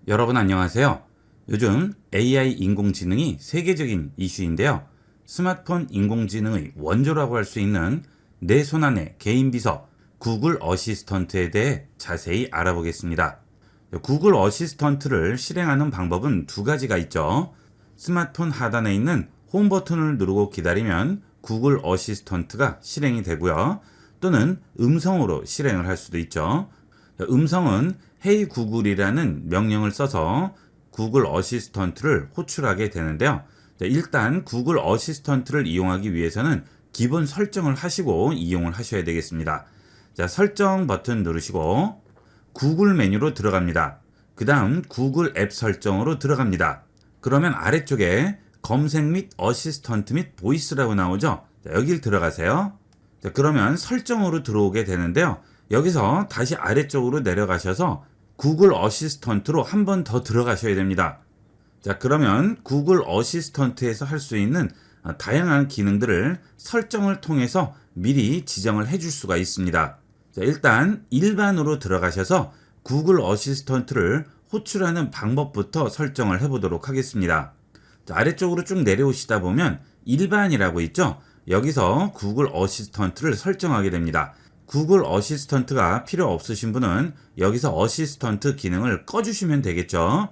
여러분 안녕하세요. 요즘 AI 인공지능이 세계적인 이슈인데요. 스마트폰 인공지능의 원조라고 할 수 있는 내 손안의 개인 비서 구글 어시스턴트에 대해 자세히 알아보겠습니다. 구글 어시스턴트를 실행하는 방법은 두 가지가 있죠. 스마트폰 하단에 있는 홈 버튼을 누르고 기다리면 구글 어시스턴트가 실행이 되고요. 또는 음성으로 실행을 할 수도 있죠. 음성은 Hey 구글이라는 명령을 써서 구글 어시스턴트를 호출하게 되는데요. 일단 구글 어시스턴트를 이용하기 위해서는 기본 설정을 하시고 이용을 하셔야 되겠습니다. 자, 설정 버튼 누르시고 구글 메뉴로 들어갑니다. 그 다음 구글 앱 설정으로 들어갑니다. 그러면 아래쪽에 검색 및 어시스턴트 및 보이스라고 나오죠. 자, 여길 들어가세요. 자, 그러면 설정으로 들어오게 되는데요. 여기서 다시 아래쪽으로 내려가셔서 구글 어시스턴트로 한 번 더 들어가셔야 됩니다. 자, 그러면 구글 어시스턴트에서 할 수 있는 다양한 기능들을 설정을 통해서 미리 지정을 해줄 수가 있습니다. 자, 일단 일반으로 들어가셔서 구글 어시스턴트를 호출하는 방법부터 설정을 해보도록 하겠습니다. 자, 아래쪽으로 쭉 내려오시다 보면 일반이라고 있죠. 여기서 구글 어시스턴트를 설정하게 됩니다. 구글 어시스턴트가 필요 없으신 분은 여기서 어시스턴트 기능을 꺼주시면 되겠죠.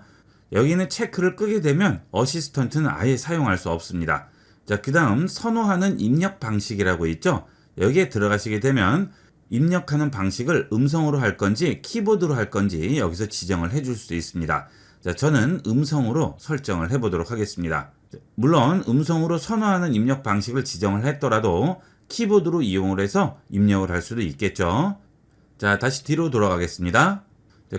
여기는 체크를 끄게 되면 어시스턴트는 아예 사용할 수 없습니다. 자, 그 다음 선호하는 입력 방식이라고 있죠. 여기에 들어가시게 되면 입력하는 방식을 음성으로 할 건지 키보드로 할 건지 여기서 지정을 해줄 수 있습니다. 자, 저는 음성으로 설정을 해보도록 하겠습니다. 물론 음성으로 선호하는 입력 방식을 지정을 했더라도 키보드로 이용을 해서 입력을 할 수도 있겠죠. 자, 다시 뒤로 돌아가겠습니다.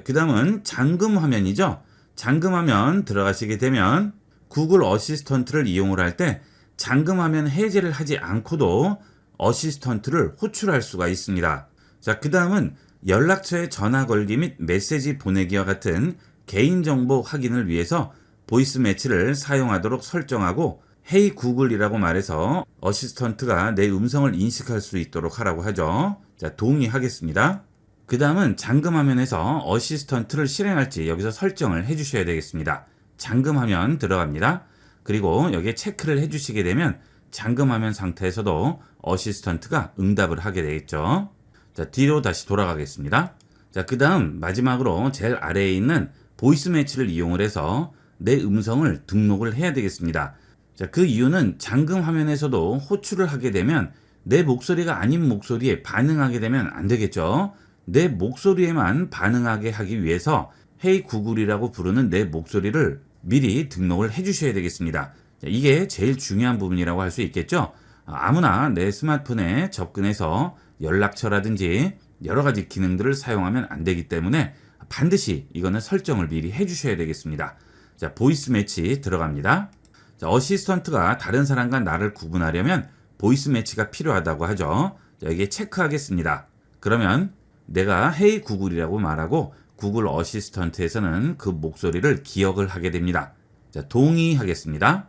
그 다음은 잠금 화면이죠. 잠금 화면 들어가시게 되면 구글 어시스턴트를 이용을 할 때 잠금 화면 해제를 하지 않고도 어시스턴트를 호출할 수가 있습니다. 자, 그 다음은 연락처에 전화 걸기 및 메시지 보내기와 같은 개인정보 확인을 위해서 보이스 매치를 사용하도록 설정하고 Hey 구글이라고 말해서 어시스턴트가 내 음성을 인식할 수 있도록 하라고 하죠. 자, 동의하겠습니다. 그 다음은 잠금 화면에서 어시스턴트를 실행할지 여기서 설정을 해주셔야 되겠습니다. 잠금 화면 들어갑니다. 그리고 여기에 체크를 해주시게 되면 잠금 화면 상태에서도 어시스턴트가 응답을 하게 되겠죠. 자, 뒤로 다시 돌아가겠습니다. 자, 그 다음 마지막으로 제일 아래에 있는 보이스 매치를 이용을 해서 내 음성을 등록을 해야 되겠습니다. 자, 그 이유는 잠금 화면에서도 호출을 하게 되면 내 목소리가 아닌 목소리에 반응하게 되면 안 되겠죠. 내 목소리에만 반응하게 하기 위해서 Hey 구글이라고 부르는 내 목소리를 미리 등록을 해 주셔야 되겠습니다. 자, 이게 제일 중요한 부분이라고 할 수 있겠죠. 아무나 내 스마트폰에 접근해서 연락처라든지 여러 가지 기능들을 사용하면 안 되기 때문에 반드시 이거는 설정을 미리 해 주셔야 되겠습니다. 자, 보이스 매치 들어갑니다. 자, 어시스턴트가 다른 사람과 나를 구분하려면 보이스 매치가 필요하다고 하죠. 자, 여기에 체크하겠습니다. 그러면 내가 Hey 구글이라고 말하고 구글 어시스턴트에서는 그 목소리를 기억을 하게 됩니다. 자, 동의하겠습니다.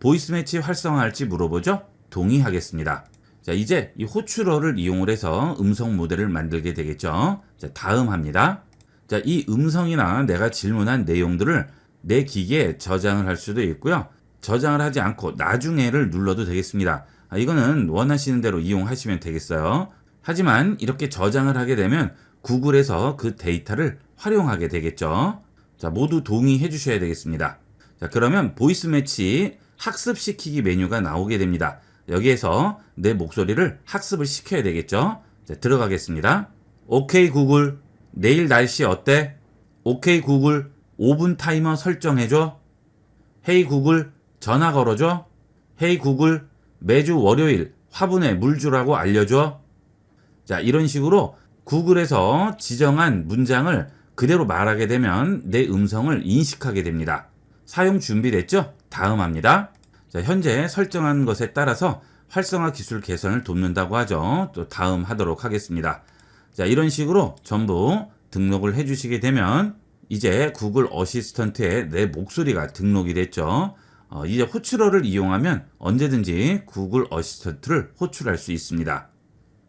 보이스 매치 활성화할지 물어보죠. 동의하겠습니다. 자, 이제 이 호출어를 이용을 해서 음성 모델을 만들게 되겠죠. 자, 다음 합니다. 자, 이 음성이나 내가 질문한 내용들을 내 기기에 저장을 할 수도 있고요. 저장을 하지 않고 나중에를 눌러도 되겠습니다. 이거는 원하시는 대로 이용하시면 되겠어요. 하지만 이렇게 저장을 하게 되면 구글에서 그 데이터를 활용하게 되겠죠. 자, 모두 동의해 주셔야 되겠습니다. 자, 그러면 보이스 매치 학습시키기 메뉴가 나오게 됩니다. 여기에서 내 목소리를 학습을 시켜야 되겠죠. 자, 들어가겠습니다. 오케이 구글, 내일 날씨 어때? 오케이 구글, 5분 타이머 설정해줘. 헤이 구글, 전화 걸어줘. 헤이 구글, 매주 월요일 화분에 물 주라고 알려줘. 자, 이런 식으로 구글에서 지정한 문장을 그대로 말하게 되면 내 음성을 인식하게 됩니다. 사용 준비됐죠? 다음 합니다. 자, 현재 설정한 것에 따라서 활성화 기술 개선을 돕는다고 하죠. 또 다음 하도록 하겠습니다. 자, 이런 식으로 전부 등록을 해주시게 되면 이제 구글 어시스턴트에 내 목소리가 등록이 됐죠. 이제 호출어를 이용하면 언제든지 구글 어시스턴트를 호출할 수 있습니다.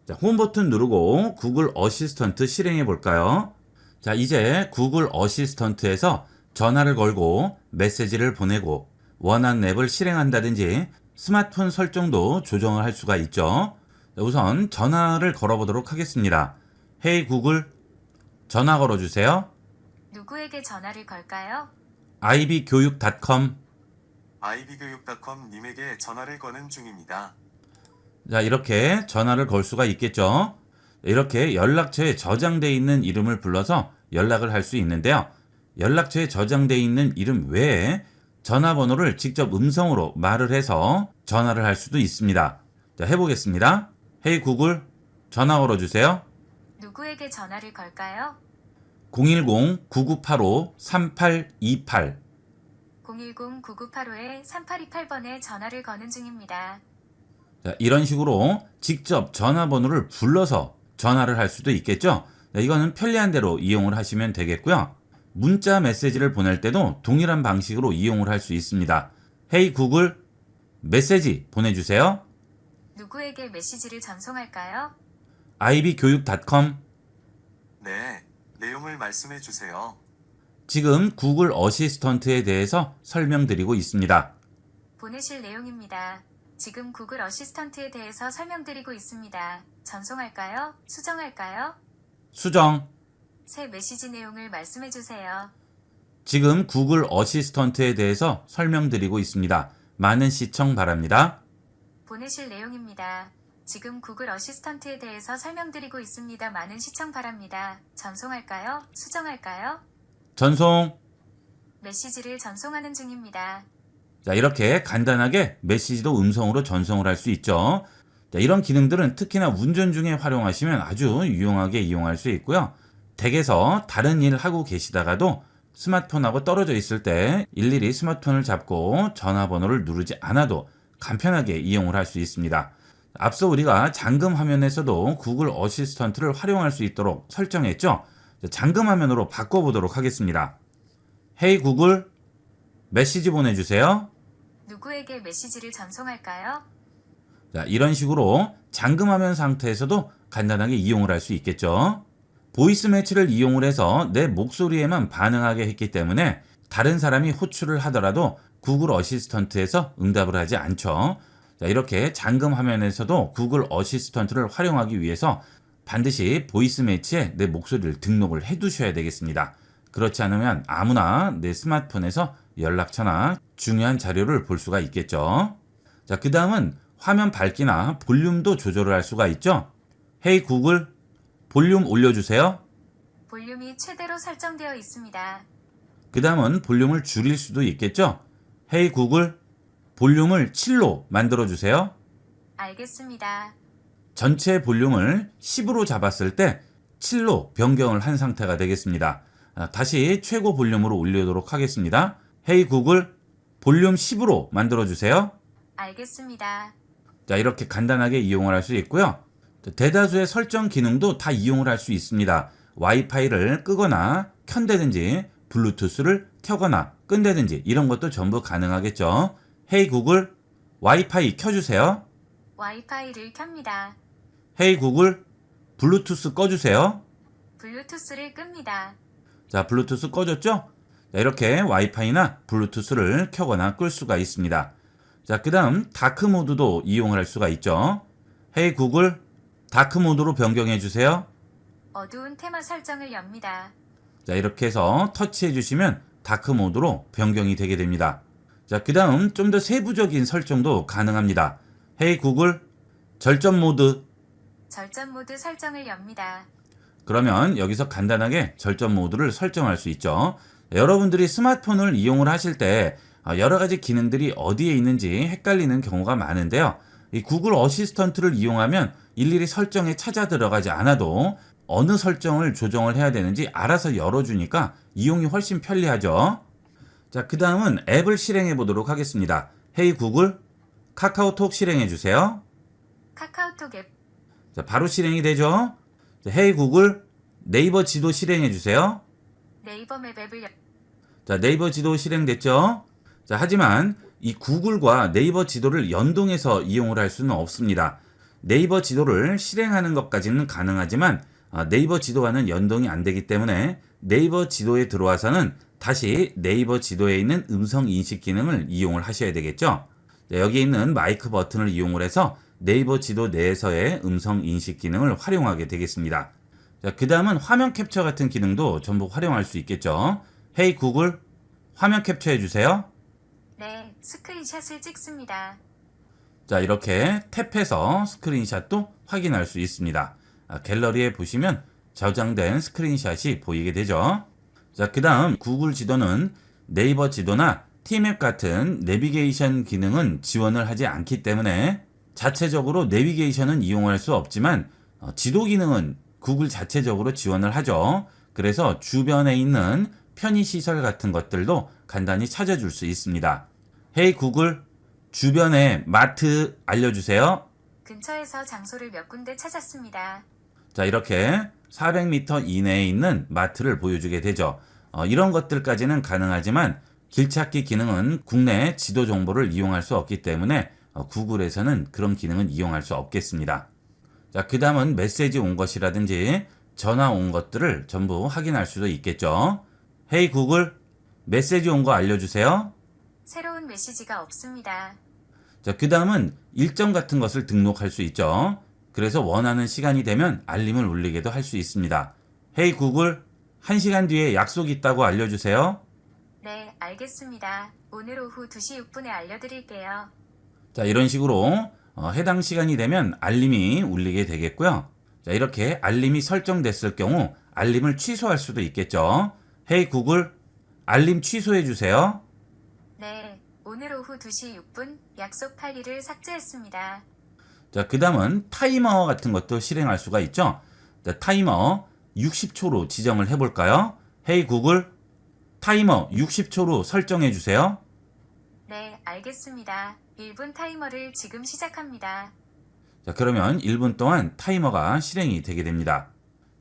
자, 홈 버튼 누르고 구글 어시스턴트 실행해 볼까요? 자, 이제 구글 어시스턴트에서 전화를 걸고 메시지를 보내고 원하는 앱을 실행한다든지 스마트폰 설정도 조정을 할 수가 있죠. 우선 전화를 걸어보도록 하겠습니다. 헤이 구글, 전화 걸어주세요. 누구에게 전화를 걸까요? ib교육.com. ib교육.com 님에게 전화를 거는 중입니다. 자, 이렇게 전화를 걸 수가 있겠죠. 이렇게 연락처에 저장되어 있는 이름을 불러서 연락을 할 수 있는데요. 연락처에 저장되어 있는 이름 외에 전화번호를 직접 음성으로 말을 해서 전화를 할 수도 있습니다. 자, 해보겠습니다. 헤이 구글, 전화 걸어주세요. 누구에게 전화를 걸까요? 010-9985-3828. 010-9985-3828번에 전화를 거는 중입니다. 자, 이런 식으로 직접 전화번호를 불러서 전화를 할 수도 있겠죠. 자, 이거는 편리한 대로 이용을 하시면 되겠고요. 문자 메시지를 보낼 때도 동일한 방식으로 이용을 할 수 있습니다. 헤이 구글, 메시지 보내주세요. 누구에게 메시지를 전송할까요? ib교육.com. 네, 내용을 말씀해 주세요. 지금 구글 어시스턴트에 대해서 설명드리고 있습니다. 보내실 내용입니다. 지금 구글 어시스턴트에 대해서 설명드리고 있습니다. 전송할까요? 수정할까요? 수정. 새 메시지 내용을 말씀해 주세요. 지금 구글 어시스턴트에 대해서 설명드리고 있습니다. 많은 시청 바랍니다. 보내실 내용입니다. 지금 구글 어시스턴트에 대해서 설명드리고 있습니다. 많은 시청 바랍니다. 전송할까요? 수정할까요? 전송. 메시지를 전송하는 중입니다. 자, 이렇게 간단하게 메시지도 음성으로 전송을 할 수 있죠. 자, 이런 기능들은 특히나 운전 중에 활용하시면 아주 유용하게 이용할 수 있고요. 댁에서 다른 일 하고 계시다가도 스마트폰하고 떨어져 있을 때 일일이 스마트폰을 잡고 전화번호를 누르지 않아도 간편하게 이용을 할 수 있습니다. 앞서 우리가 잠금 화면에서도 구글 어시스턴트를 활용할 수 있도록 설정했죠. 잠금 화면으로 바꿔보도록 하겠습니다. 헤이 구글, 메시지 보내주세요. 누구에게 메시지를 전송할까요? 자, 이런 식으로 잠금 화면 상태에서도 간단하게 이용을 할 수 있겠죠. 보이스 매치를 이용을 해서 내 목소리에만 반응하게 했기 때문에 다른 사람이 호출을 하더라도 구글 어시스턴트에서 응답을 하지 않죠. 자, 이렇게 잠금 화면에서도 구글 어시스턴트를 활용하기 위해서 반드시 보이스 매치에 내 목소리를 등록을 해 두셔야 되겠습니다. 그렇지 않으면 아무나 내 스마트폰에서 연락처나 중요한 자료를 볼 수가 있겠죠. 자, 그 다음은 화면 밝기나 볼륨도 조절을 할 수가 있죠. 헤이 구글, 볼륨 올려주세요. 볼륨이 최대로 설정되어 있습니다. 그 다음은 볼륨을 줄일 수도 있겠죠. 헤이 구글, 볼륨을 7로 만들어주세요. 알겠습니다. 전체 볼륨을 10으로 잡았을 때 7로 변경을 한 상태가 되겠습니다. 다시 최고 볼륨으로 올리도록 하겠습니다. 헤이 구글, 볼륨 10으로 만들어주세요. 알겠습니다. 자, 이렇게 간단하게 이용을 할 수 있고요. 대다수의 설정 기능도 다 이용을 할 수 있습니다. 와이파이를 끄거나 켠다든지 블루투스를 켜거나 끈다든지 이런 것도 전부 가능하겠죠. 헤이 구글, 와이파이 켜주세요. 와이파이를 켭니다. 헤이 구글, 블루투스 꺼주세요. 블루투스를 끕니다. 자, 블루투스 꺼졌죠? 자, 이렇게 와이파이나 블루투스를 켜거나 끌 수가 있습니다. 자, 그 다음 다크 모드도 이용을 할 수가 있죠. 헤이 구글, 다크 모드로 변경해 주세요. 어두운 테마 설정을 엽니다. 자, 이렇게 해서 터치해 주시면 다크 모드로 변경이 되게 됩니다. 자, 그 다음 좀 더 세부적인 설정도 가능합니다. 헤이 구글, 절전 모드. 절전 모드 설정을 엽니다. 그러면 여기서 간단하게 절전 모드를 설정할 수 있죠. 여러분들이 스마트폰을 이용을 하실 때 여러 가지 기능들이 어디에 있는지 헷갈리는 경우가 많은데요. 이 구글 어시스턴트를 이용하면 일일이 설정에 찾아 들어가지 않아도 어느 설정을 조정을 해야 되는지 알아서 열어주니까 이용이 훨씬 편리하죠. 자, 그 다음은 앱을 실행해 보도록 하겠습니다. 헤이 구글, 카카오톡 실행해 주세요. 카카오톡 앱, 자, 바로 실행이 되죠. 자, 헤이 구글, 네이버 지도 실행해 주세요. 네이버 맵 앱을 자, 네이버 지도 실행됐죠. 자, 하지만 이 구글과 네이버 지도를 연동해서 이용을 할 수는 없습니다. 네이버 지도를 실행하는 것까지는 가능하지만 네이버 지도와는 연동이 안 되기 때문에 네이버 지도에 들어와서는 다시 네이버 지도에 있는 음성 인식 기능을 이용을 하셔야 되겠죠. 자, 여기 있는 마이크 버튼을 이용을 해서 네이버 지도 내에서의 음성 인식 기능을 활용하게 되겠습니다. 자, 그 다음은 화면 캡처 같은 기능도 전부 활용할 수 있겠죠. 헤이 구글, 화면 캡처해 주세요. 네, 스크린샷을 찍습니다. 자, 이렇게 탭해서 스크린샷도 확인할 수 있습니다. 갤러리에 보시면 저장된 스크린샷이 보이게 되죠. 자, 그 다음 구글 지도는 네이버 지도나 티맵 같은 내비게이션 기능은 지원을 하지 않기 때문에 자체적으로 내비게이션은 이용할 수 없지만 지도 기능은 구글 자체적으로 지원을 하죠. 그래서 주변에 있는 편의시설 같은 것들도 간단히 찾아줄 수 있습니다. 헤이 구글, 주변에 마트 알려주세요. 근처에서 장소를 몇 군데 찾았습니다. 자, 이렇게 400m 이내에 있는 마트를 보여주게 되죠. 이런 것들까지는 가능하지만 길찾기 기능은 국내 지도 정보를 이용할 수 없기 때문에 구글에서는 그런 기능은 이용할 수 없겠습니다. 자, 그 다음은 메시지 온 것이라든지 전화 온 것들을 전부 확인할 수도 있겠죠. 헤이 구글, 메시지 온 거 알려주세요. 새로운 메시지가 없습니다. 자, 그 다음은 일정 같은 것을 등록할 수 있죠. 그래서 원하는 시간이 되면 알림을 울리게도 할 수 있습니다. 헤이 구글, 1시간 뒤에 약속 있다고 알려주세요. 네, 알겠습니다. 오늘 오후 2시 6분에 알려드릴게요. 자, 이런 식으로 해당 시간이 되면 알림이 울리게 되겠고요. 자, 이렇게 알림이 설정됐을 경우 알림을 취소할 수도 있겠죠. 헤이 구글, 알림 취소해 주세요. 네, 오늘 오후 2시 6분 약속 파일을 삭제했습니다. 자, 그 다음은 타이머 같은 것도 실행할 수가 있죠. 자, 타이머 60초로 지정을 해볼까요? 헤이 구글, 타이머 60초로 설정해 주세요. 네, 알겠습니다. 1분 타이머를 지금 시작합니다. 자, 그러면 1분 동안 타이머가 실행이 되게 됩니다.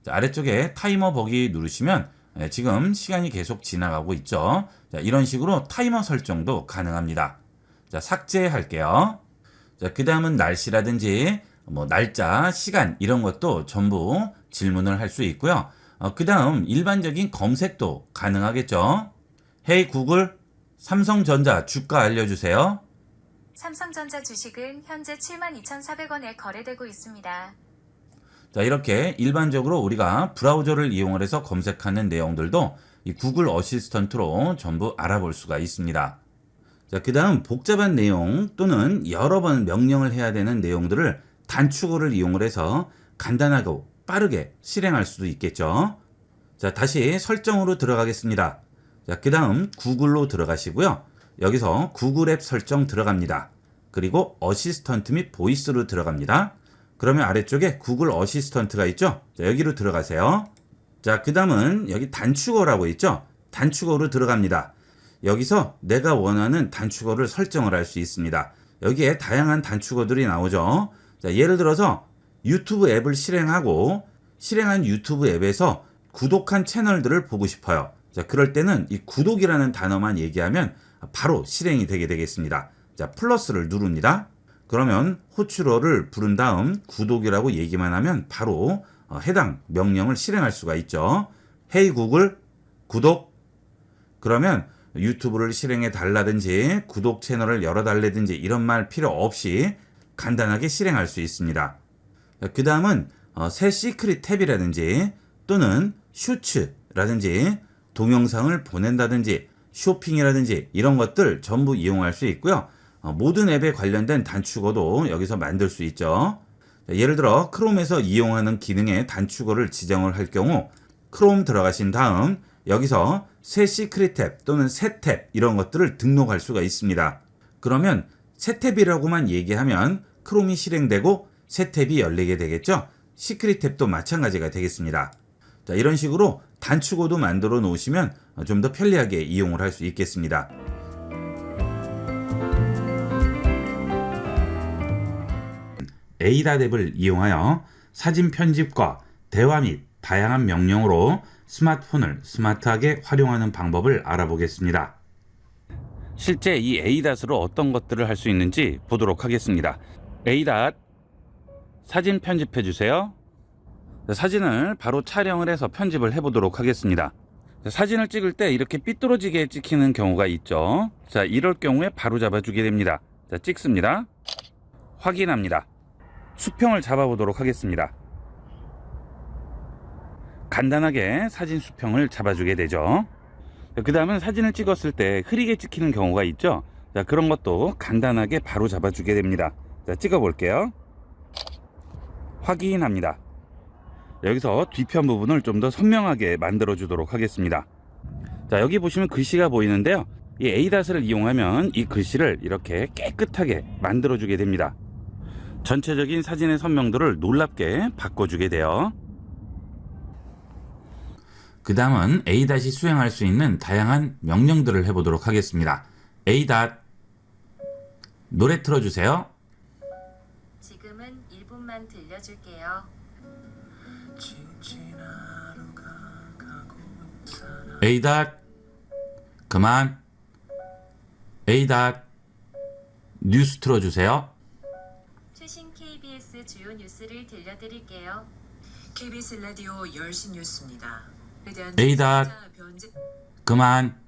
자, 아래쪽에 타이머 보기 누르시면 지금 시간이 계속 지나가고 있죠. 자, 이런 식으로 타이머 설정도 가능합니다. 자, 삭제할게요. 자, 그 다음은 날씨라든지 날짜, 시간 이런 것도 전부 질문을 할 수 있고요. 그 다음 일반적인 검색도 가능하겠죠. 헤이 구글, 삼성전자 주가 알려주세요. 삼성전자 주식은 현재 72,400원에 거래되고 있습니다. 자, 이렇게 일반적으로 우리가 브라우저를 이용을 해서 검색하는 내용들도 이 구글 어시스턴트로 전부 알아볼 수가 있습니다. 자, 그 다음 복잡한 내용 또는 여러 번 명령을 해야 되는 내용들을 단축어를 이용을 해서 간단하고 빠르게 실행할 수도 있겠죠. 자, 다시 설정으로 들어가겠습니다. 자, 그 다음 구글로 들어가시고요. 여기서 구글 앱 설정 들어갑니다. 그리고 어시스턴트 및 보이스로 들어갑니다. 그러면 아래쪽에 구글 어시스턴트가 있죠. 자, 여기로 들어가세요. 자, 그 다음은 여기 단축어라고 있죠. 단축어로 들어갑니다. 여기서 내가 원하는 단축어를 설정을 할 수 있습니다. 여기에 다양한 단축어들이 나오죠. 자, 예를 들어서 유튜브 앱을 실행하고 실행한 유튜브 앱에서 구독한 채널들을 보고 싶어요. 자, 그럴 때는 이 구독이라는 단어만 얘기하면 바로 실행이 되게 되겠습니다. 자, 플러스를 누릅니다. 그러면 호출어를 부른 다음 구독이라고 얘기만 하면 바로 해당 명령을 실행할 수가 있죠. 헤이 구글, 구독. 그러면 유튜브를 실행해 달라든지 구독 채널을 열어달라든지 이런 말 필요 없이 간단하게 실행할 수 있습니다. 그 다음은 새 시크릿 탭이라든지 또는 슈츠라든지 동영상을 보낸다든지 쇼핑이라든지 이런 것들 전부 이용할 수 있고요. 모든 앱에 관련된 단축어도 여기서 만들 수 있죠. 예를 들어 크롬에서 이용하는 기능의 단축어를 지정을 할 경우 크롬 들어가신 다음 여기서 새 시크릿 탭 또는 새 탭 이런 것들을 등록할 수가 있습니다. 그러면 새 탭이라고만 얘기하면 크롬이 실행되고 새 탭이 열리게 되겠죠. 시크릿 탭도 마찬가지가 되겠습니다. 자, 이런 식으로 단축어도 만들어 놓으시면 좀 더 편리하게 이용을 할 수 있겠습니다. 에이닷 앱을 이용하여 사진 편집과 대화 및 다양한 명령으로 스마트폰을 스마트하게 활용하는 방법을 알아보겠습니다. 실제 이 에이닷으로 어떤 것들을 할 수 있는지 보도록 하겠습니다. 에이닷 사진 편집해 주세요. 사진을 바로 촬영을 해서 편집을 해 보도록 하겠습니다. 사진을 찍을 때 이렇게 삐뚤어지게 찍히는 경우가 있죠. 자, 이럴 경우에 바로 잡아주게 됩니다. 자, 찍습니다. 확인합니다. 수평을 잡아보도록 하겠습니다. 간단하게 사진 수평을 잡아주게 되죠. 그 다음은 사진을 찍었을 때 흐리게 찍히는 경우가 있죠. 자, 그런 것도 간단하게 바로 잡아주게 됩니다. 자, 찍어볼게요. 확인합니다. 여기서 뒤편 부분을 좀 더 선명하게 만들어 주도록 하겠습니다. 자, 여기 보시면 글씨가 보이는데요. 이 A닷을 이용하면 이 글씨를 이렇게 깨끗하게 만들어 주게 됩니다. 전체적인 사진의 선명도를 놀랍게 바꿔주게 돼요. 그 다음은 A닷이 수행할 수 있는 다양한 명령들을 해보도록 하겠습니다. A닷 노래 틀어주세요. 지금은 1분만 들려줄게요. A닷 그만. A닷 뉴스 틀어주세요. 최신 KBS 주요 뉴스를 들려드릴게요. KBS 라디오 10시 뉴스입니다. A닷 그만.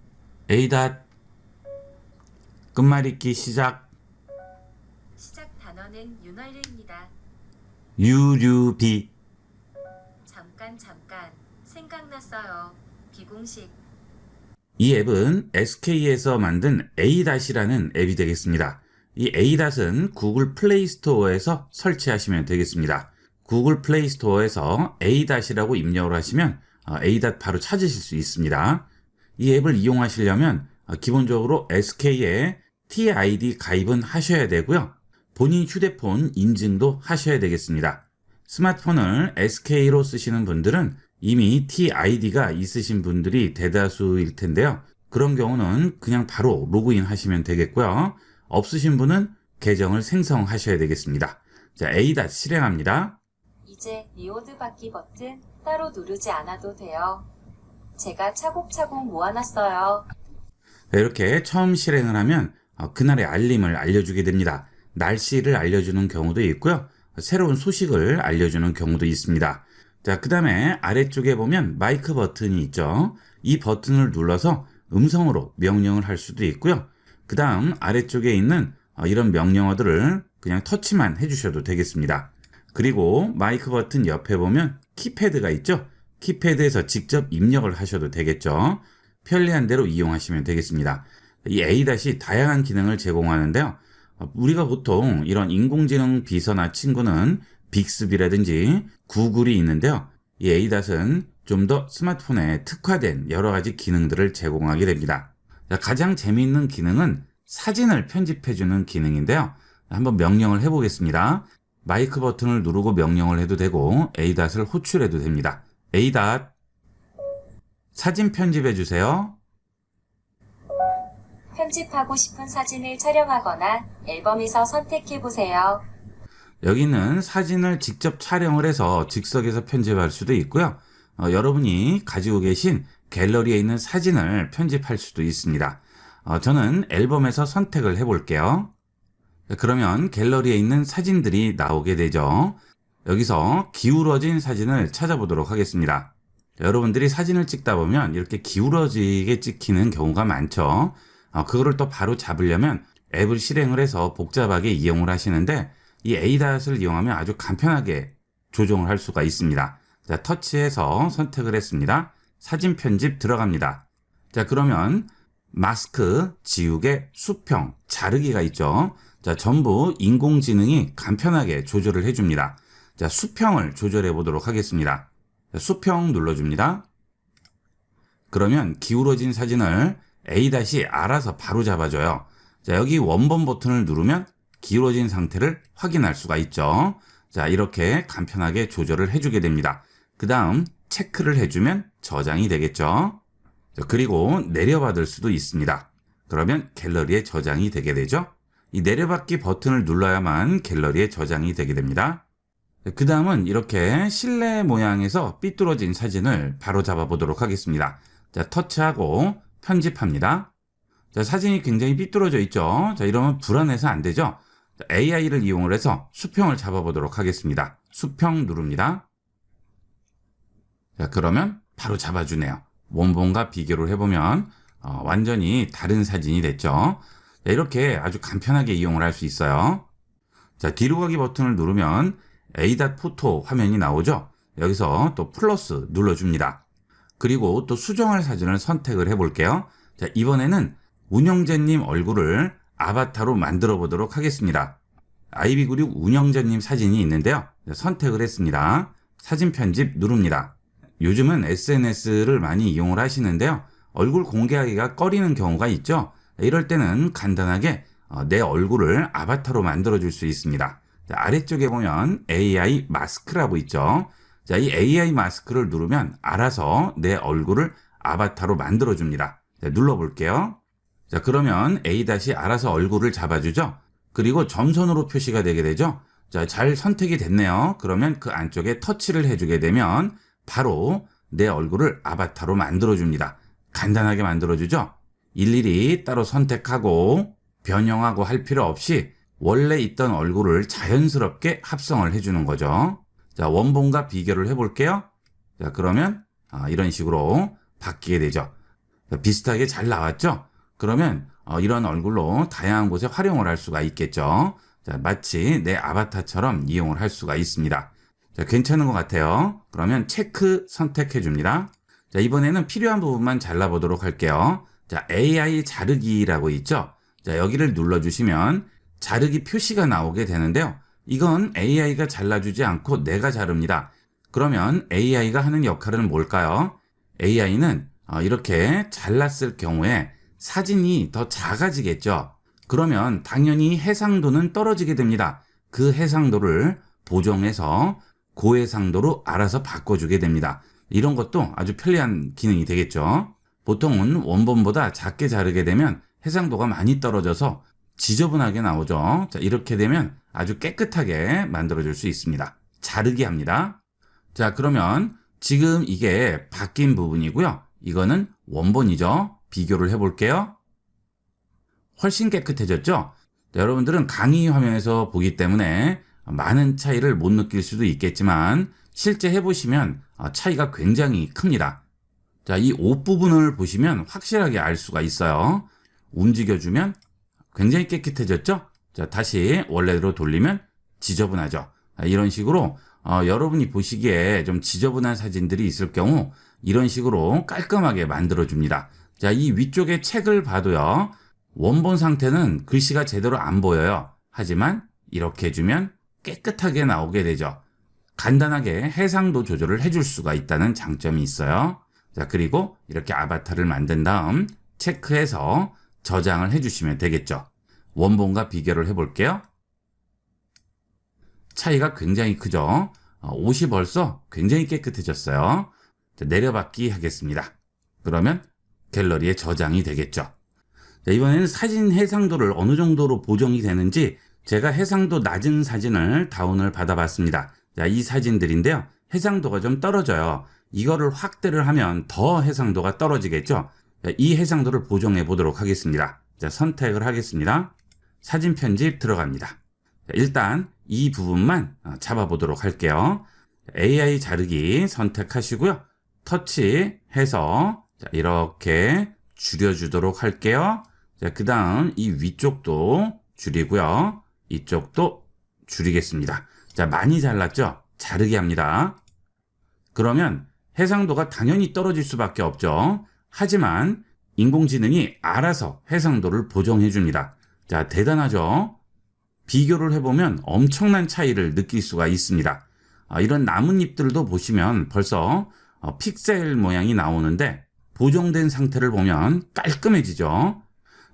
A닷 끝말잇기 시작. 시작 단어는 윤활유입니다. 유류비. 잠깐 생각났어요. 비공식. 이 앱은 SK에서 만든 A닷이라는 앱이 되겠습니다. 이 A닷은 구글 플레이 스토어에서 설치하시면 되겠습니다. 구글 플레이 스토어에서 A닷이라고 입력을 하시면 A닷 바로 찾으실 수 있습니다. 이 앱을 이용하시려면 기본적으로 SK에 TID 가입은 하셔야 되고요. 본인 휴대폰 인증도 하셔야 되겠습니다. 스마트폰을 SK로 쓰시는 분들은 이미 TID가 있으신 분들이 대다수일 텐데요. 그런 경우는 그냥 바로 로그인 하시면 되겠고요. 없으신 분은 계정을 생성하셔야 되겠습니다. 자, A닷 실행합니다. 이제 리오드 받기 버튼 따로 누르지 않아도 돼요. 제가 차곡차곡 모아놨어요. 이렇게 처음 실행을 하면 그날의 알림을 알려주게 됩니다. 날씨를 알려주는 경우도 있고요. 새로운 소식을 알려주는 경우도 있습니다. 자, 그 다음에 아래쪽에 보면 마이크 버튼이 있죠. 이 버튼을 눌러서 음성으로 명령을 할 수도 있고요. 그 다음 아래쪽에 있는 이런 명령어들을 그냥 터치만 해주셔도 되겠습니다. 그리고 마이크 버튼 옆에 보면 키패드가 있죠. 키패드에서 직접 입력을 하셔도 되겠죠. 편리한 대로 이용하시면 되겠습니다. 이 A닷이 다양한 기능을 제공하는데요. 우리가 보통 이런 인공지능 비서나 친구는 빅스비라든지 구글이 있는데요. 이 A닷은 좀 더 스마트폰에 특화된 여러 가지 기능들을 제공하게 됩니다. 가장 재미있는 기능은 사진을 편집해주는 기능인데요. 한번 명령을 해보겠습니다. 마이크 버튼을 누르고 명령을 해도 되고 A닷을 호출해도 됩니다. A닷 사진 편집해주세요. 편집하고 싶은 사진을 촬영하거나 앨범에서 선택해보세요. 여기는 사진을 직접 촬영을 해서 즉석에서 편집할 수도 있고요. 여러분이 가지고 계신 갤러리에 있는 사진을 편집할 수도 있습니다. 저는 앨범에서 선택을 해볼게요. 그러면 갤러리에 있는 사진들이 나오게 되죠. 여기서 기울어진 사진을 찾아보도록 하겠습니다. 여러분들이 사진을 찍다 보면 이렇게 기울어지게 찍히는 경우가 많죠. 그거를 또 바로 잡으려면 앱을 실행을 해서 복잡하게 이용을 하시는데 이 A닷을 이용하면 아주 간편하게 조정을 할 수가 있습니다. 자, 터치해서 선택을 했습니다. 사진 편집 들어갑니다. 자, 그러면 마스크, 지우개, 수평, 자르기가 있죠. 자, 전부 인공지능이 간편하게 조절을 해줍니다. 자, 수평을 조절해 보도록 하겠습니다. 자, 수평 눌러줍니다. 그러면 기울어진 사진을 A닷이 알아서 바로 잡아줘요. 자, 여기 원본 버튼을 누르면 기울어진 상태를 확인할 수가 있죠. 자, 이렇게 간편하게 조절을 해주게 됩니다. 그 다음 체크를 해주면 저장이 되겠죠. 자, 그리고 내려받을 수도 있습니다. 그러면 갤러리에 저장이 되게 되죠. 이 내려받기 버튼을 눌러야만 갤러리에 저장이 되게 됩니다. 그 다음은 이렇게 실내 모양에서 삐뚤어진 사진을 바로 잡아 보도록 하겠습니다. 자, 터치하고 편집합니다. 자, 사진이 굉장히 삐뚤어져 있죠. 자, 이러면 불안해서 안 되죠. AI를 이용을 해서 수평을 잡아 보도록 하겠습니다. 수평 누릅니다. 자, 그러면 바로 잡아주네요. 원본과 비교를 해보면 완전히 다른 사진이 됐죠. 자, 이렇게 아주 간편하게 이용을 할 수 있어요. 자, 뒤로 가기 버튼을 누르면 A.Photo 화면이 나오죠. 여기서 또 플러스 눌러줍니다. 그리고 또 수정할 사진을 선택을 해볼게요. 자, 이번에는 운영자님 얼굴을 아바타로 만들어 보도록 하겠습니다. 아이비그룹 운영자님 사진이 있는데요. 선택을 했습니다. 사진 편집 누릅니다. 요즘은 SNS를 많이 이용을 하시는데요. 얼굴 공개하기가 꺼리는 경우가 있죠. 이럴 때는 간단하게 내 얼굴을 아바타로 만들어 줄 수 있습니다. 자, 아래쪽에 보면 AI 마스크라고 있죠. 자, 이 AI 마스크를 누르면 알아서 내 얼굴을 아바타로 만들어 줍니다. 자, 눌러볼게요. 자, 그러면 A- 알아서 얼굴을 잡아주죠. 그리고 점선으로 표시가 되게 되죠. 자, 잘 선택이 됐네요. 그러면 그 안쪽에 터치를 해주게 되면 바로 내 얼굴을 아바타로 만들어줍니다. 간단하게 만들어주죠. 일일이 따로 선택하고 변형하고 할 필요 없이 원래 있던 얼굴을 자연스럽게 합성을 해주는 거죠. 자, 원본과 비교를 해볼게요. 자, 그러면 이런 식으로 바뀌게 되죠. 자, 비슷하게 잘 나왔죠? 그러면 이런 얼굴로 다양한 곳에 활용을 할 수가 있겠죠. 자, 마치 내 아바타처럼 이용을 할 수가 있습니다. 자, 괜찮은 것 같아요. 그러면 체크 선택해 줍니다. 자, 이번에는 필요한 부분만 잘라보도록 할게요. 자, AI 자르기라고 있죠. 자, 여기를 눌러주시면 자르기 표시가 나오게 되는데요. 이건 AI가 잘라주지 않고 내가 자릅니다. 그러면 AI가 하는 역할은 뭘까요? AI는 이렇게 잘랐을 경우에 사진이 더 작아지겠죠. 그러면 당연히 해상도는 떨어지게 됩니다. 그 해상도를 보정해서 고해상도로 알아서 바꿔주게 됩니다. 이런 것도 아주 편리한 기능이 되겠죠. 보통은 원본보다 작게 자르게 되면 해상도가 많이 떨어져서 지저분하게 나오죠. 자, 이렇게 되면 아주 깨끗하게 만들어줄 수 있습니다. 자르기 합니다. 자, 그러면 지금 이게 바뀐 부분이고요. 이거는 원본이죠. 비교를 해볼게요. 훨씬 깨끗해졌죠? 자, 여러분들은 강의 화면에서 보기 때문에 많은 차이를 못 느낄 수도 있겠지만 실제 해보시면 차이가 굉장히 큽니다. 자, 이 옷 부분을 보시면 확실하게 알 수가 있어요. 움직여주면 굉장히 깨끗해졌죠? 자, 다시 원래대로 돌리면 지저분하죠. 이런 식으로 여러분이 보시기에 좀 지저분한 사진들이 있을 경우 이런 식으로 깔끔하게 만들어줍니다. 자, 이 위쪽에 책을 봐도요. 원본 상태는 글씨가 제대로 안 보여요. 하지만 이렇게 해주면 깨끗하게 나오게 되죠. 간단하게 해상도 조절을 해줄 수가 있다는 장점이 있어요. 자, 그리고 이렇게 아바타를 만든 다음 체크해서 저장을 해주시면 되겠죠. 원본과 비교를 해볼게요. 차이가 굉장히 크죠. 옷이 벌써 굉장히 깨끗해졌어요. 자, 내려받기 하겠습니다. 그러면 갤러리에 저장이 되겠죠. 자, 이번에는 사진 해상도를 어느 정도로 보정이 되는지 제가 해상도 낮은 사진을 다운을 받아봤습니다. 자, 이 사진들인데요. 해상도가 좀 떨어져요. 이거를 확대를 하면 더 해상도가 떨어지겠죠. 자, 이 해상도를 보정해 보도록 하겠습니다. 자, 선택을 하겠습니다. 사진 편집 들어갑니다. 자, 일단 이 부분만 잡아보도록 할게요. AI 자르기 선택하시고요. 터치해서 자, 이렇게 줄여주도록 할게요. 자, 그 다음 이 위쪽도 줄이고요. 이쪽도 줄이겠습니다. 자, 많이 잘랐죠? 자르기 합니다. 그러면 해상도가 당연히 떨어질 수밖에 없죠. 하지만 인공지능이 알아서 해상도를 보정해 줍니다. 자, 대단하죠? 비교를 해보면 엄청난 차이를 느낄 수가 있습니다. 이런 나뭇잎들도 보시면 벌써 픽셀 모양이 나오는데 보정된 상태를 보면 깔끔해지죠.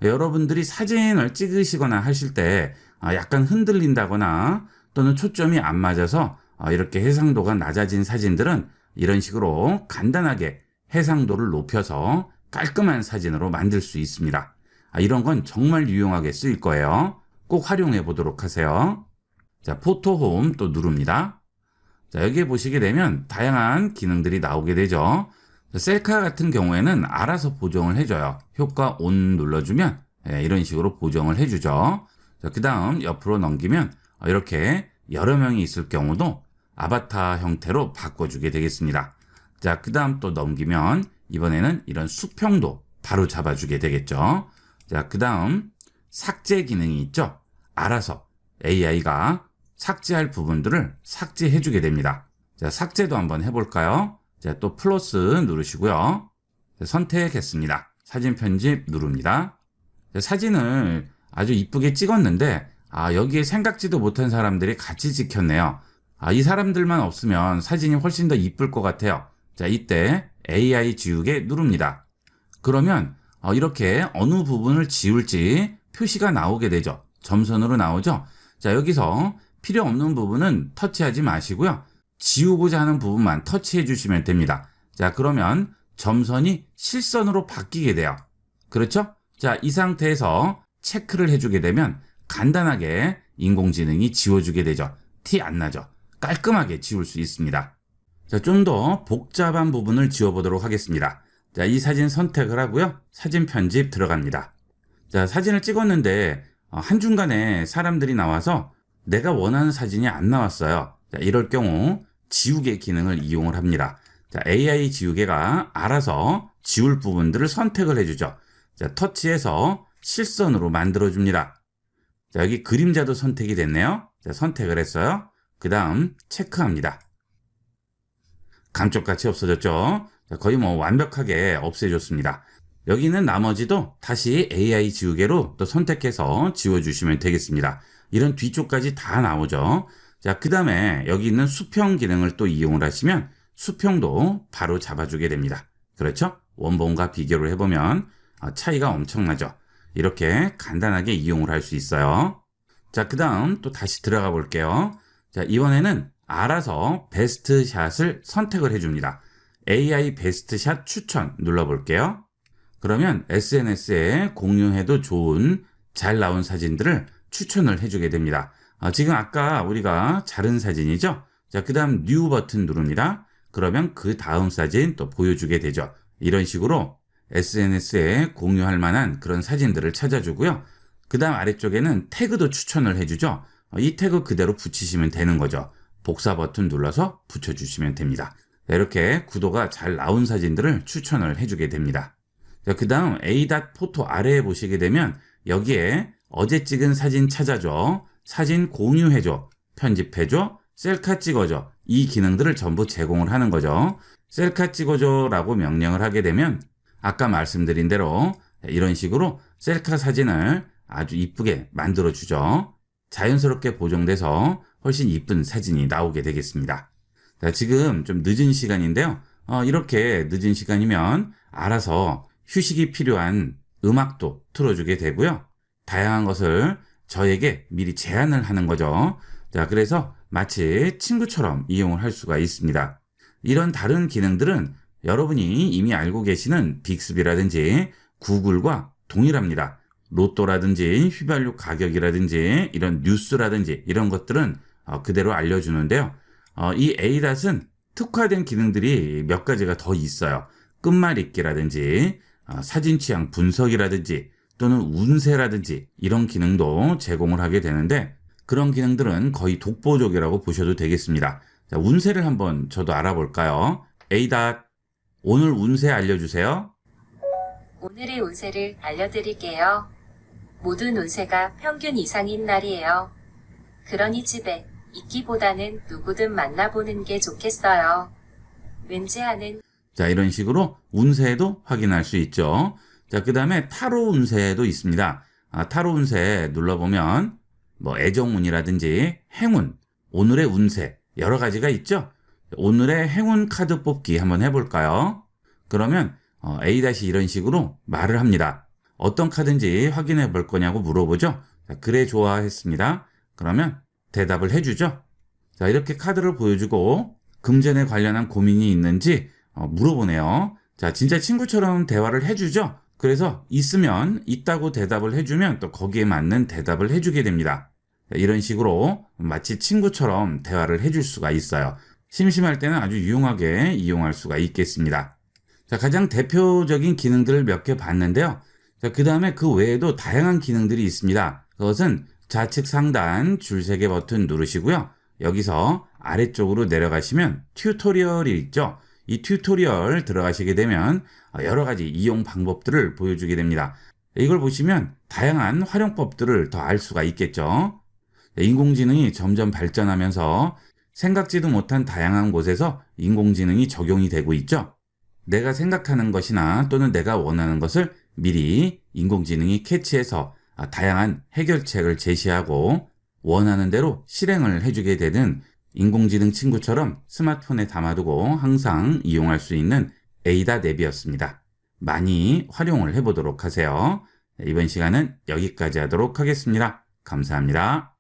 여러분들이 사진을 찍으시거나 하실 때 약간 흔들린다거나 또는 초점이 안 맞아서 이렇게 해상도가 낮아진 사진들은 이런 식으로 간단하게 해상도를 높여서 깔끔한 사진으로 만들 수 있습니다. 이런 건 정말 유용하게 쓰일 거예요. 꼭 활용해 보도록 하세요. 자, 포토홈 또 누릅니다. 자, 여기에 보시게 되면 다양한 기능들이 나오게 되죠. 셀카 같은 경우에는 알아서 보정을 해줘요. 효과 ON 눌러주면 이런 식으로 보정을 해주죠. 그 다음 옆으로 넘기면 이렇게 여러 명이 있을 경우도 아바타 형태로 바꿔주게 되겠습니다. 자, 그 다음 또 넘기면 이번에는 이런 수평도 바로 잡아주게 되겠죠. 자, 그 다음 삭제 기능이 있죠. 알아서 AI가 삭제할 부분들을 삭제해주게 됩니다. 자, 삭제도 한번 해볼까요? 자, 또 플러스 누르시고요. 자, 선택했습니다. 사진 편집 누릅니다. 자, 사진을 아주 이쁘게 찍었는데 여기에 생각지도 못한 사람들이 같이 찍혔네요. 이 사람들만 없으면 사진이 훨씬 더 이쁠 것 같아요. 자, 이때 AI 지우개 누릅니다. 그러면 이렇게 어느 부분을 지울지 표시가 나오게 되죠. 점선으로 나오죠. 자, 여기서 필요 없는 부분은 터치하지 마시고요. 지우고자 하는 부분만 터치해 주시면 됩니다. 자, 그러면 점선이 실선으로 바뀌게 돼요. 그렇죠? 자, 이 상태에서 체크를 해주게 되면 간단하게 인공지능이 지워주게 되죠. 티 안 나죠? 깔끔하게 지울 수 있습니다. 자, 좀 더 복잡한 부분을 지워보도록 하겠습니다. 자, 이 사진 선택을 하고요. 사진 편집 들어갑니다. 자, 사진을 찍었는데 한중간에 사람들이 나와서 내가 원하는 사진이 안 나왔어요. 자, 이럴 경우 지우개 기능을 이용을 합니다. 자, AI 지우개가 알아서 지울 부분들을 선택을 해주죠. 자, 터치해서 실선으로 만들어줍니다. 자, 여기 그림자도 선택이 됐네요. 자, 선택을 했어요. 그 다음 체크합니다. 감쪽같이 없어졌죠. 자, 거의 완벽하게 없애줬습니다. 여기 있는 나머지도 다시 AI 지우개로 또 선택해서 지워주시면 되겠습니다. 이런 뒤쪽까지 다 나오죠. 자, 그 다음에 여기 있는 수평 기능을 또 이용을 하시면 수평도 바로 잡아주게 됩니다. 그렇죠? 원본과 비교를 해보면 차이가 엄청나죠. 이렇게 간단하게 이용을 할 수 있어요. 자, 그 다음 또 다시 들어가 볼게요. 자, 이번에는 알아서 베스트 샷을 선택을 해줍니다. AI 베스트 샷 추천 눌러볼게요. 그러면 SNS에 공유해도 좋은 잘 나온 사진들을 추천을 해주게 됩니다. 지금 아까 우리가 자른 사진이죠? 자, 그 다음 뉴 버튼 누릅니다. 그러면 그 다음 사진 또 보여주게 되죠. 이런 식으로 SNS에 공유할 만한 그런 사진들을 찾아주고요. 그 다음 아래쪽에는 태그도 추천을 해주죠. 이 태그 그대로 붙이시면 되는 거죠. 복사 버튼 눌러서 붙여주시면 됩니다. 이렇게 구도가 잘 나온 사진들을 추천을 해주게 됩니다. 자, 그 다음 A.포토 아래에 보시게 되면 여기에 어제 찍은 사진 찾아줘, 사진 공유해줘, 편집해줘, 셀카 찍어줘, 이 기능들을 전부 제공을 하는 거죠. 셀카 찍어줘 라고 명령을 하게 되면 아까 말씀드린 대로 이런 식으로 셀카 사진을 아주 이쁘게 만들어주죠. 자연스럽게 보정돼서 훨씬 이쁜 사진이 나오게 되겠습니다. 자, 지금 좀 늦은 시간인데요. 이렇게 늦은 시간이면 알아서 휴식이 필요한 음악도 틀어주게 되고요. 다양한 것을 저에게 미리 제안을 하는 거죠. 자, 그래서 마치 친구처럼 이용을 할 수가 있습니다. 이런 다른 기능들은 여러분이 이미 알고 계시는 빅스비라든지 구글과 동일합니다. 로또라든지 휘발유 가격이라든지 이런 뉴스라든지 이런 것들은 그대로 알려주는데요. 이 A.은 특화된 기능들이 몇 가지가 더 있어요. 끝말잇기라든지 사진 취향 분석이라든지 또는 운세라든지 이런 기능도 제공을 하게 되는데 그런 기능들은 거의 독보적이라고 보셔도 되겠습니다. 자, 운세를 한번 저도 알아볼까요? A. 오늘 운세 알려주세요. 오늘의 운세를 알려드릴게요. 모든 운세가 평균 이상인 날이에요. 그러니 집에 있기보다는 누구든 만나보는 게 좋겠어요. 왠지 아는. 자, 이런 식으로 운세도 확인할 수 있죠. 자, 그 다음에 타로 운세도 있습니다. 타로 운세 눌러보면 애정운이라든지 행운, 오늘의 운세 여러 가지가 있죠. 오늘의 행운 카드 뽑기 한번 해볼까요? 그러면 A- 이런 식으로 말을 합니다. 어떤 카드인지 확인해 볼 거냐고 물어보죠. 자, 그래 좋아 했습니다. 그러면 대답을 해주죠. 자, 이렇게 카드를 보여주고 금전에 관련한 고민이 있는지 물어보네요. 자, 진짜 친구처럼 대화를 해주죠. 그래서 있으면 있다고 대답을 해주면 또 거기에 맞는 대답을 해주게 됩니다. 자, 이런 식으로 마치 친구처럼 대화를 해줄 수가 있어요. 심심할 때는 아주 유용하게 이용할 수가 있겠습니다. 자, 가장 대표적인 기능들을 몇 개 봤는데요. 자, 그 다음에 그 외에도 다양한 기능들이 있습니다. 그것은 좌측 상단 줄 3개 버튼 누르시고요. 여기서 아래쪽으로 내려가시면 튜토리얼이 있죠. 이 튜토리얼 들어가시게 되면 여러 가지 이용 방법들을 보여주게 됩니다. 이걸 보시면 다양한 활용법들을 더 알 수가 있겠죠. 인공지능이 점점 발전하면서 생각지도 못한 다양한 곳에서 인공지능이 적용이 되고 있죠. 내가 생각하는 것이나 또는 내가 원하는 것을 미리 인공지능이 캐치해서 다양한 해결책을 제시하고 원하는 대로 실행을 해주게 되는 인공지능 친구처럼 스마트폰에 담아두고 항상 이용할 수 있는 에이다 랩이었습니다. 많이 활용을 해보도록 하세요. 이번 시간은 여기까지 하도록 하겠습니다. 감사합니다.